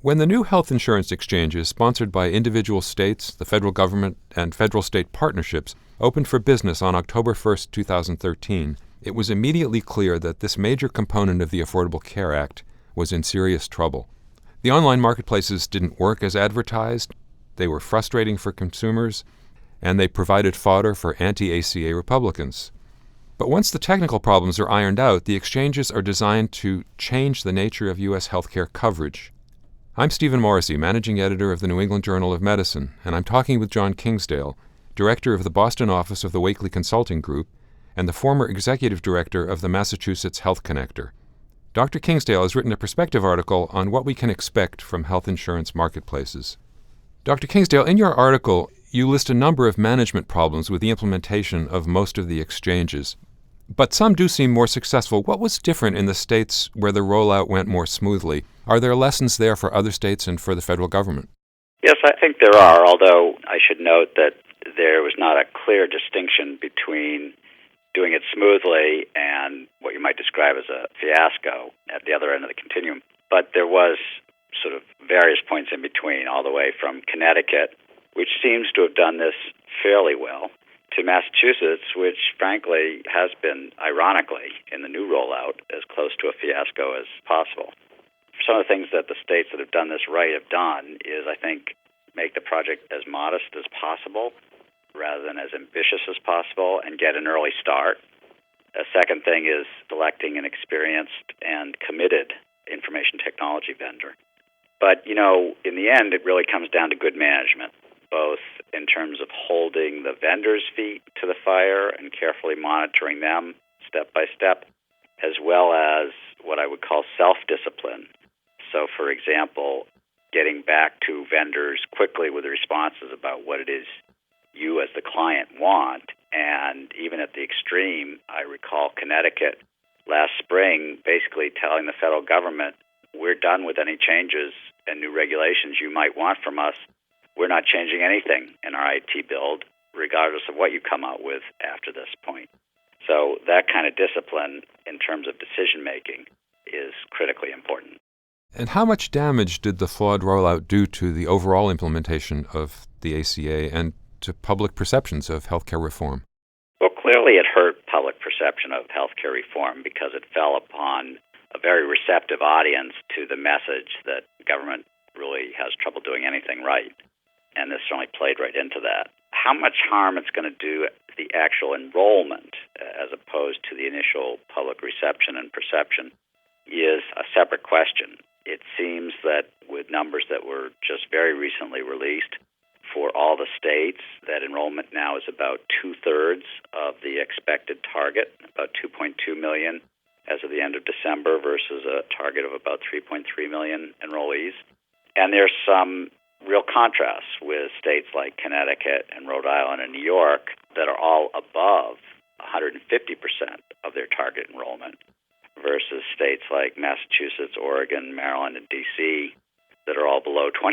When the new health insurance exchanges, sponsored by individual states, the federal government, and federal-state partnerships, opened for business on October 1, 2013, it was immediately clear that this major component of the Affordable Care Act was in serious trouble. The online marketplaces didn't work as advertised, they were frustrating for consumers, and they provided fodder for anti-ACA Republicans. But once the technical problems are ironed out, the exchanges are designed to change the nature of U.S. healthcare coverage. I'm Stephen Morrissey, managing editor of the New England Journal of Medicine, and I'm talking with Jon Kingsdale, director of the Boston office of the Wakely Consulting Group and the former executive director of the Massachusetts Health Connector. Dr. Kingsdale has written a perspective article on what we can expect from health insurance marketplaces. Dr. Kingsdale, in your article, you list a number of management problems with the implementation of most of the exchanges. But some do seem more successful. What was different in the states where the rollout went more smoothly? Are there lessons there for other states and for the federal government? Yes, I think there are, although I should note that there was not a clear distinction between doing it smoothly and what you might describe as a fiasco at the other end of the continuum. But there was sort of various points in between, all the way from Connecticut, which seems to have done this fairly well, to Massachusetts, which frankly has been, ironically, in the new rollout, as close to a fiasco as possible. Some of the things that the states that have done this right have done is, I think, make the project as modest as possible rather than as ambitious as possible and get an early start. A second thing is selecting an experienced and committed information technology vendor. But, in the end, it really comes down to good management, both in terms of holding the vendor's feet to the fire and carefully monitoring them step by step, as well as what I would call self-discipline. So, for example, getting back to vendors quickly with responses about what it is you as the client want. And even at the extreme, I recall Connecticut last spring basically telling the federal government, we're done with any changes and new regulations you might want from us. We're not changing anything in our IT build, regardless of what you come out with after this point. So that kind of discipline in terms of decision-making is critically important. And how much damage did the flawed rollout do to the overall implementation of the ACA and to public perceptions of healthcare reform? Well, clearly it hurt public perception of healthcare reform because it fell upon a very receptive audience to the message that government really has trouble doing anything right. And this certainly played right into that. How much harm it's going to do the actual enrollment as opposed to the initial public reception and perception is a separate question. It seems that with numbers that were just very recently released for all the states, that enrollment now is about two-thirds of the expected target, about 2.2 million as of the end of December versus a target of about 3.3 million enrollees. And there's some real contrasts with states like Connecticut and Rhode Island and New York that are all above 150% of their target enrollment versus states like Massachusetts, Oregon, Maryland, and D.C. that are all below 25%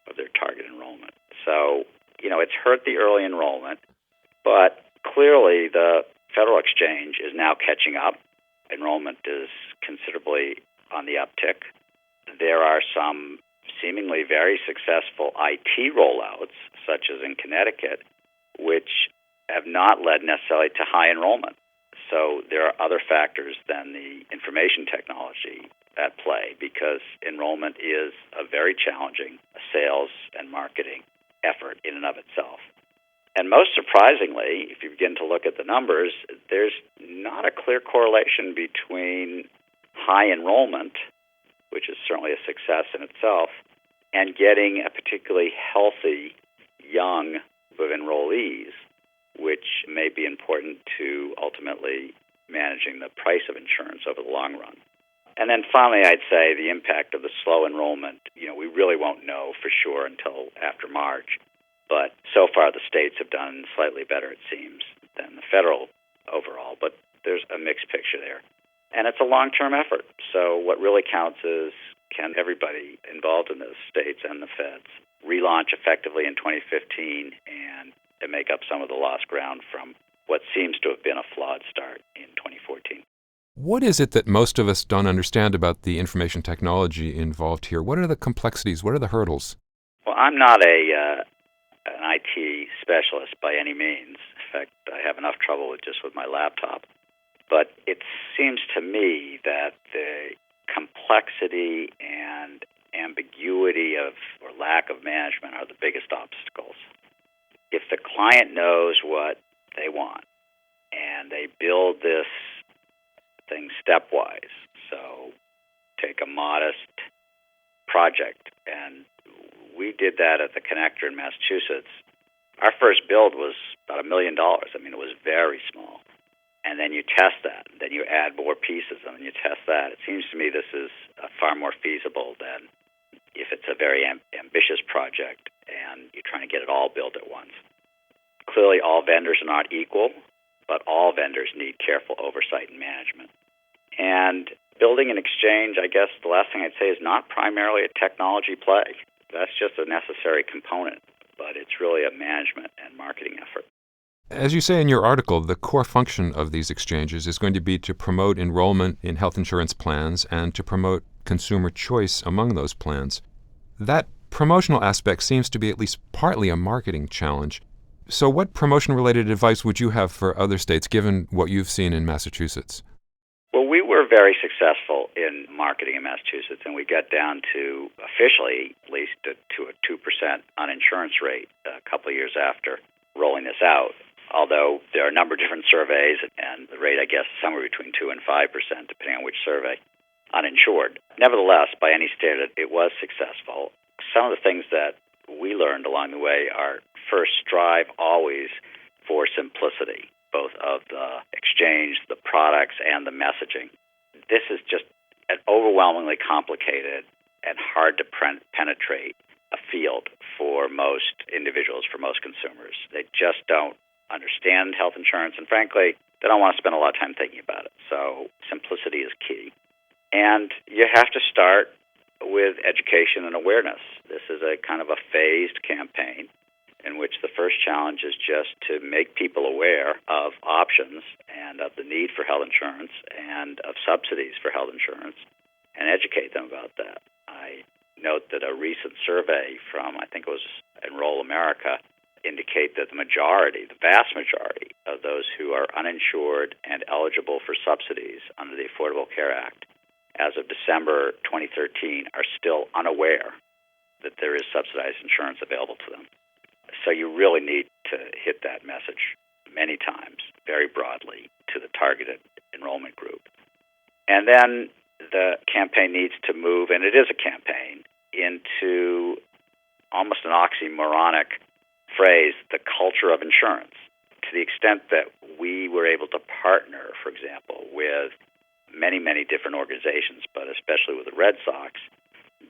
of their target enrollment. So, it's hurt the early enrollment, but clearly the federal exchange is now catching up. Enrollment is considerably on the uptick. There are some seemingly very successful IT rollouts, such as in Connecticut, which have not led necessarily to high enrollment. So there are other factors than the information technology at play because enrollment is a very challenging sales and marketing effort in and of itself. And most surprisingly, if you begin to look at the numbers, there's not a clear correlation between high enrollment, which is certainly a success in itself, and getting a particularly healthy young group of enrollees, which may be important to ultimately managing the price of insurance over the long run. And then finally, I'd say the impact of the slow enrollment, we really won't know for sure until after March. But so far, the states have done slightly better, it seems, than the federal overall. But there's a mixed picture there. And it's a long-term effort. So what really counts is, can everybody involved in the states and the feds relaunch effectively in 2015 and make up some of the lost ground from what seems to have been a flawed start in 2014? What is it that most of us don't understand about the information technology involved here? What are the complexities? What are the hurdles? Well, I'm not an IT specialist by any means. In fact, I have enough trouble with my laptop. But it seems to me that the complexity and ambiguity or lack of management are the biggest obstacles. If the client knows what they want and they build this thing stepwise, so take a modest project, and we did that at the Connector in Massachusetts. Our first build was about $1 million. I mean, it was very small. And then you test that. Then you add more pieces, and then you test that. It seems to me this is far more feasible than if it's a very ambitious project and you're trying to get it all built at once. Clearly, all vendors are not equal, but all vendors need careful oversight and management. And building an exchange, I guess the last thing I'd say is not primarily a technology play. That's just a necessary component, but it's really a management and marketing effort. As you say in your article, the core function of these exchanges is going to be to promote enrollment in health insurance plans and to promote consumer choice among those plans. That promotional aspect seems to be at least partly a marketing challenge. So what promotion-related advice would you have for other states, given what you've seen in Massachusetts? Well, we were very successful in marketing in Massachusetts, and we got down to, officially, at least to a 2% uninsurance rate a couple of years after rolling this out. Although there are a number of different surveys, and the rate, I guess, is somewhere between 2 and 5%, depending on which survey, uninsured. Nevertheless, by any standard, it was successful. Some of the things that we learned along the way are, first, strive always for simplicity, both of the exchange, the products, and the messaging. This is just an overwhelmingly complicated and hard to penetrate a field for most individuals, for most consumers. They just don't understand health insurance, and frankly, they don't want to spend a lot of time thinking about it. So simplicity is key. And you have to start with education and awareness. This is a kind of a phased campaign in which the first challenge is just to make people aware of options and of the need for health insurance and of subsidies for health insurance and educate them about that. I note that a recent survey from, I think it was Enroll America, indicate that the vast majority of those who are uninsured and eligible for subsidies under the Affordable Care Act as of December 2013 are still unaware that there is subsidized insurance available to them. So you really need to hit that message many times, very broadly, to the targeted enrollment group. And then the campaign needs to move, and it is a campaign, into almost an oxymoronic phrase, the culture of insurance. To the extent that we were able to partner, for example, with many, many different organizations, but especially with the Red Sox,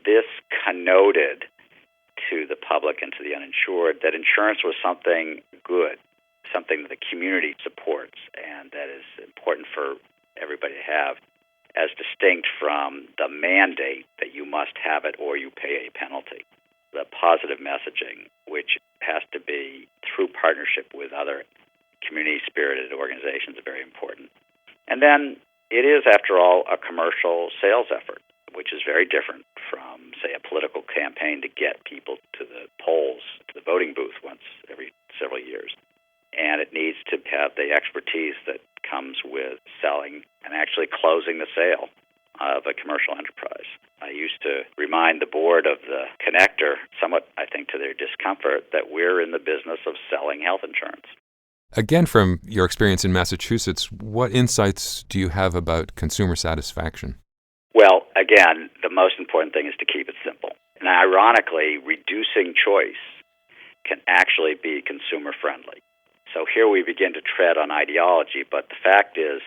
this connoted to the public and to the uninsured that insurance was something good, something that the community supports and that is important for everybody to have, as distinct from the mandate that you must have it or you pay a penalty. The positive messaging, which has to be through partnership with other community-spirited organizations, is very important. And then it is, after all, a commercial sales effort, which is very different from, say, a political campaign to get people to the polls, to the voting booth once every several years. And it needs to have the expertise that comes with selling and actually closing the sale of a commercial enterprise. I used to remind the board of the Connector, somewhat, I think, to their discomfort, that we're in the business of selling health insurance. Again, from your experience in Massachusetts, what insights do you have about consumer satisfaction? Well, again, the most important thing is to keep it simple. And ironically, reducing choice can actually be consumer-friendly. So here we begin to tread on ideology, but the fact is,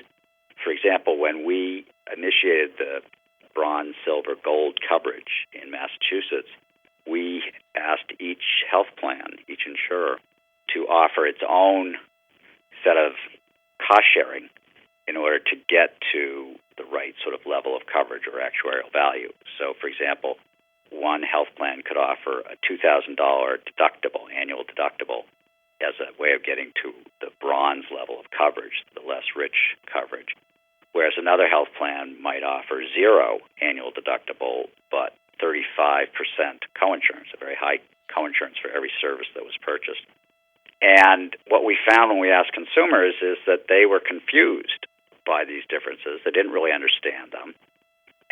for example, when we initiated the bronze, silver, gold coverage in Massachusetts, we asked each health plan, each insurer, to offer its own set of cost sharing in order to get to the right sort of level of coverage or actuarial value. So, for example, one health plan could offer a $2,000 deductible, annual deductible, as a way of getting to the bronze level of coverage, the less rich coverage. whereas another health plan might offer zero annual deductible, but 35% coinsurance, a very high coinsurance for every service that was purchased. And what we found when we asked consumers is that they were confused by these differences. They didn't really understand them.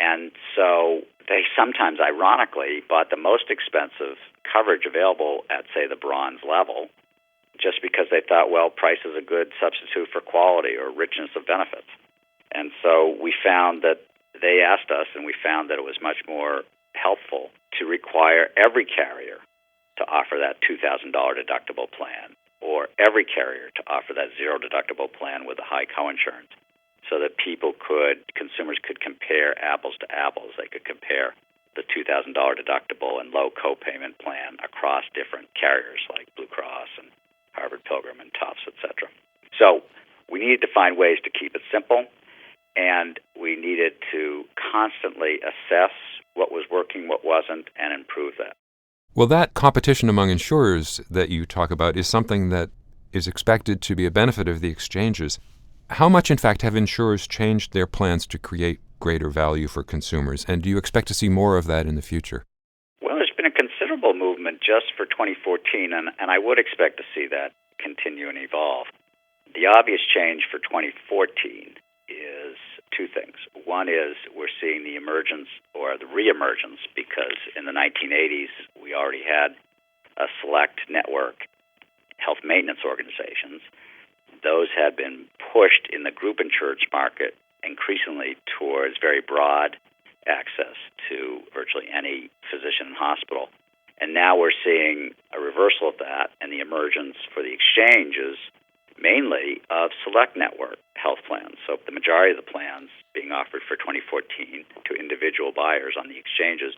And so they sometimes, ironically, bought the most expensive coverage available at, say, the bronze level, just because they thought, well, price is a good substitute for quality or richness of benefits. And so we found that they asked us, and we found that it was much more helpful to require every carrier to offer that $2,000 deductible plan, or every carrier to offer that zero deductible plan with a high coinsurance, so that consumers could compare apples to apples. They could compare the $2,000 deductible and low copayment plan across different carriers like Blue Cross and Harvard Pilgrim and Tufts, etc. So we needed to find ways to keep it simple, and we needed to constantly assess what was working, what wasn't, and improve that. Well, that competition among insurers that you talk about is something that is expected to be a benefit of the exchanges. How much, in fact, have insurers changed their plans to create greater value for consumers, and do you expect to see more of that in the future? Well, there's been a considerable movement just for 2014, and I would expect to see that continue and evolve. The obvious change for 2014 is two things. One is we're seeing the emergence or the reemergence, because in the 1980s we already had a select network health maintenance organizations. Those had been pushed in the group insurance market increasingly towards very broad access to virtually any physician and hospital. And now we're seeing a reversal of that and the emergence for the exchanges, mainly of select network health plans. So the majority of the plans being offered for 2014 to individual buyers on the exchanges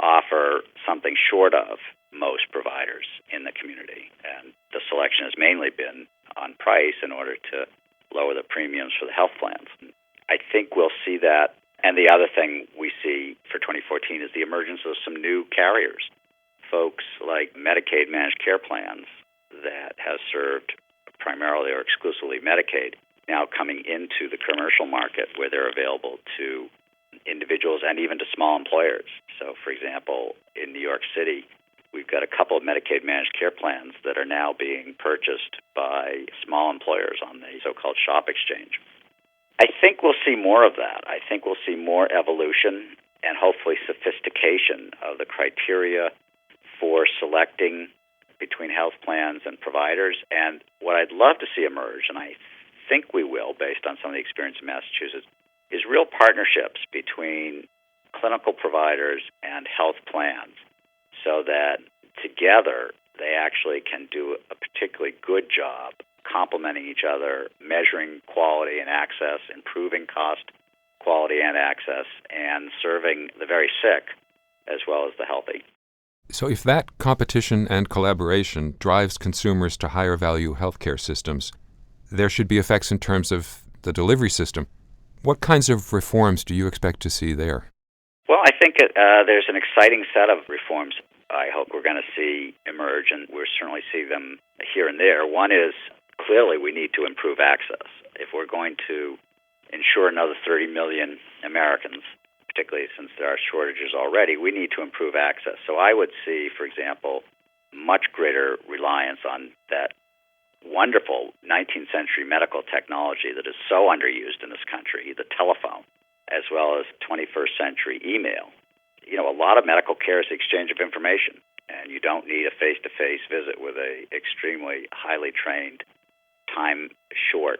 offer something short of most providers in the community. And the selection has mainly been on price in order to lower the premiums for the health plans. I think we'll see that. And the other thing we see for 2014 is the emergence of some new carriers, folks like Medicaid managed care plans that have served primarily or exclusively Medicaid, now coming into the commercial market where they're available to individuals and even to small employers. So, for example, in New York City, we've got a couple of Medicaid managed care plans that are now being purchased by small employers on the so-called shop exchange. I think we'll see more of that. I think we'll see more evolution and hopefully sophistication of the criteria for selecting between health plans and providers. And what I'd love to see emerge, and I think we will based on some of the experience in Massachusetts, is real partnerships between clinical providers and health plans, so that together they actually can do a particularly good job complementing each other, measuring quality and access, improving cost, quality, and access, and serving the very sick as well as the healthy. So if that competition and collaboration drives consumers to higher value healthcare systems, there should be effects in terms of the delivery system. What kinds of reforms do you expect to see there? Well, I think there's an exciting set of reforms I hope we're going to see emerge, and we'll certainly see them here and there. One is, clearly we need to improve access. If we're going to insure another 30 million Americans, particularly since there are shortages already, we need to improve access. So I would see, for example, much greater reliance on that wonderful 19th century medical technology that is so underused in this country, the telephone, as well as 21st century email. You know, a lot of medical care is the exchange of information, and you don't need a face-to-face visit with a extremely highly trained, time-short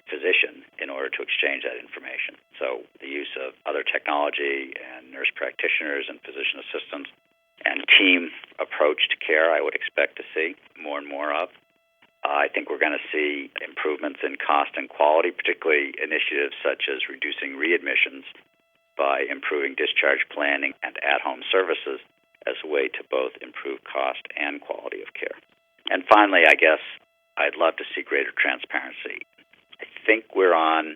physician in order to exchange that information. So the use of other technology and nurse practitioners and physician assistants and team approach to care I would expect to see more and more of. I think we're going to see improvements in cost and quality, particularly initiatives such as reducing readmissions by improving discharge planning and at-home services as a way to both improve cost and quality of care. And finally, I guess I'd love to see greater transparency. I think we're on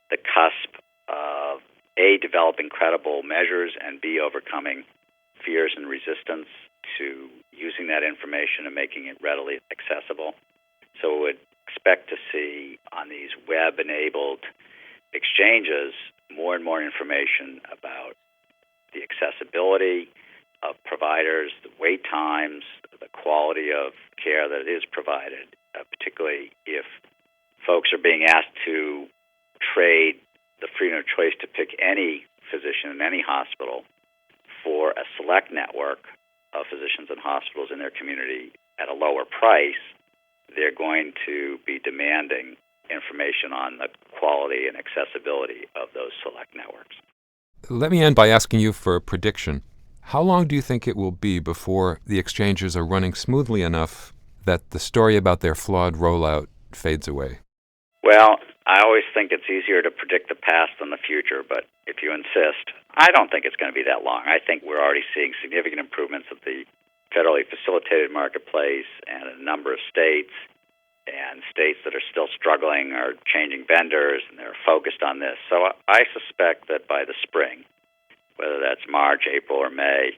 the cusp of, A, developing credible measures, and B, overcoming fears and resistance to using that information and making it readily accessible. So we would expect to see on these web-enabled exchanges more and more information about the accessibility of providers, the wait times, the quality of care that is provided, particularly if folks are being asked to trade the freedom of choice to pick any physician in any hospital for a select network of physicians and hospitals in their community at a lower price. They're going to be demanding information on the quality and accessibility of those select networks. Let me end by asking you for a prediction. How long do you think it will be before the exchanges are running smoothly enough that the story about their flawed rollout fades away? Well, I always think it's easier to predict the past than the future, but if you insist, I don't think it's going to be that long. I think we're already seeing significant improvements of the federally facilitated marketplace, and a number of states and states that are still struggling are changing vendors, and they're focused on this. So I suspect that by the spring, whether that's March, April, or May,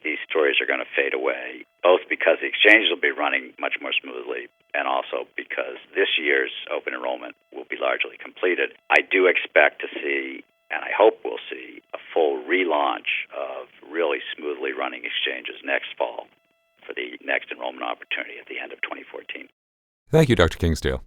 these stories are going to fade away, both because the exchanges will be running much more smoothly and also because this year's open enrollment will be largely completed. I do expect to see, and I hope we'll see, a full relaunch of really smoothly running exchanges next fall for the next enrollment opportunity at the end of 2014. Thank you, Dr. Kingsdale.